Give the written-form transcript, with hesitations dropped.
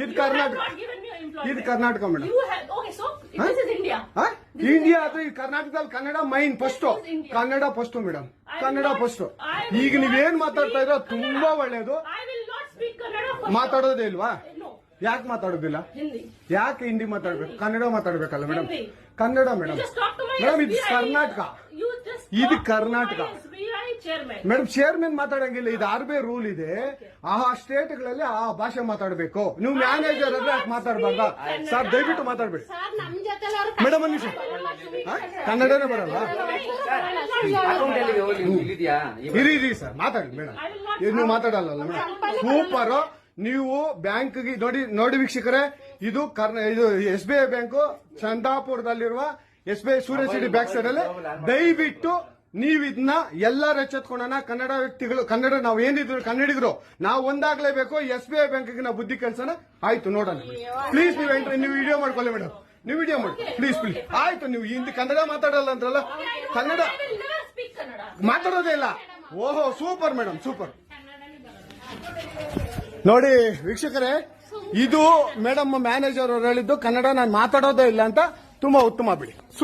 ಇದು ಕರ್ನಾಟಕ, ಇದು Karnataka madam. Okay, so this is India. India ಅದು ಈ ಕರ್ನಾಟಕದಲ್ಲಿ Kannada main first, Kannada first madam, Kannada first. ಈಗ ನೀವೇನ್ ಮಾತಾಡ್ತಾ ಇರೋ ತುಂಬಾ ಒಳ್ಳೇದು. I will not speak Kannada first. ಮಾತಾಡೋದೇ ಇಲ್ವಾ? No. ಯಾಕೆ ಮಾತಾಡೋದಿಲ್ಲ? Hindi. ಯಾಕೆ ಹಿಂದಿ ಮಾತಾಡ್ಬೇಕು? ಕನ್ನಡ ಮಾತಾಡ್ಬೇಕಲ್ಲ madam. Hindi. Kannada madam. You just talk to my madam ಇದು SBI. ಕರ್ನಾಟಕ, You just ಇದು talk to Karnataka. my SBI chairman. Madam chairman ಮಾತಾಡಂಗಿಲ್ಲ, ಇದು ಆರ್ಬಿ ರೂಲ್ ಇದೆ. ಆ ಸ್ಟೇಟ್ಗಳಲ್ಲಿ ಆ ಭಾಷೆ ಮಾತಾಡಬೇಕು. ನೀವು ಮ್ಯಾನೇಜರ್ ಆದ್ರೆ ಯಾಕೆ ಮಾತಾಡಬಾರ್ದ? ಸರ್ ದಯವಿಟ್ಟು ಮಾತಾಡ್ಬೇಡಿ ಸರ್ ನಮ್ ಜೊತೆಲಿ ಅವ್ರು ಮೇಡಮ್. ಒಂದು ನಿಮಿಷ, ಕನ್ನಡನೇ ಬರಲ್ಲ? ಇರಿ ಸರ್ ಮಾತಾಡಿ ಮೇಡಮ್. ನೀವು ಮಾತಾಡಲ್ಲ ಮೇಡಮ್. ಸೂಪರ್. ನೀವು ಬ್ಯಾಂಕ್ಗೆ ನೋಡಿ ವೀಕ್ಷಕರೇ, ಇದು SBI ಬ್ಯಾಂಕು ಚಂದಾಪುರದಲ್ಲಿರುವ SBI ಸೂರ್ಯ ಸಿಟಿ ಬ್ಯಾಕ್ ಸೈಡ್ ಅಲ್ಲಿ. ದಯವಿಟ್ಟು ನೀವು ಇದನ್ನ ಎಲ್ಲರೂ ಎಚ್ಚೆತ್ಕೊಳ್ಳೋಣ. ಕನ್ನಡ ವ್ಯಕ್ತಿಗಳು, ಕನ್ನಡ ನಾವು ಏನಿದ್ರು ಕನ್ನಡಿಗರು ನಾವು ಒಂದಾಗ್ಲೇಬೇಕು. SBI ಬ್ಯಾಂಕ್ಗೆ ನಾವು ಬುದ್ಧಿ ಕಲ್ಸೋಣ. ಆಯ್ತು ನೋಡೋಣ ಪ್ಲೀಸ್. ನೀವು ವಿಡಿಯೋ ಮಾಡ್ಕೊಳ್ಳಿ ಮೇಡಮ್, ನೀವು ವಿಡಿಯೋ ಮಾಡಿ ಪ್ಲೀಸ್ ಪ್ಲೀಸ್. ಆಯ್ತು ನೀವು ಹಿಂದಿ ಕನ್ನಡ ಮಾತಾಡಲ್ಲ ಅಂದ್ರಲ್ಲ, Kannada I will never speak Kannada. ಮಾತಾಡೋದೇ ಇಲ್ಲ. ಓಹೋ ಸೂಪರ್ ಮೇಡಮ್, ಸೂಪರ್. ನೋಡಿ ವೀಕ್ಷಕರೇ, ಇದು ಮೇಡಮ್ ಮ್ಯಾನೇಜರ್ ಅವರು ಹೇಳಿದ್ದು ಕನ್ನಡ ನಾನು ಮಾತಾಡೋದೇ ಇಲ್ಲ ಅಂತ. ತುಂಬಾ ಉತ್ತಮ ಬಿಡಿ.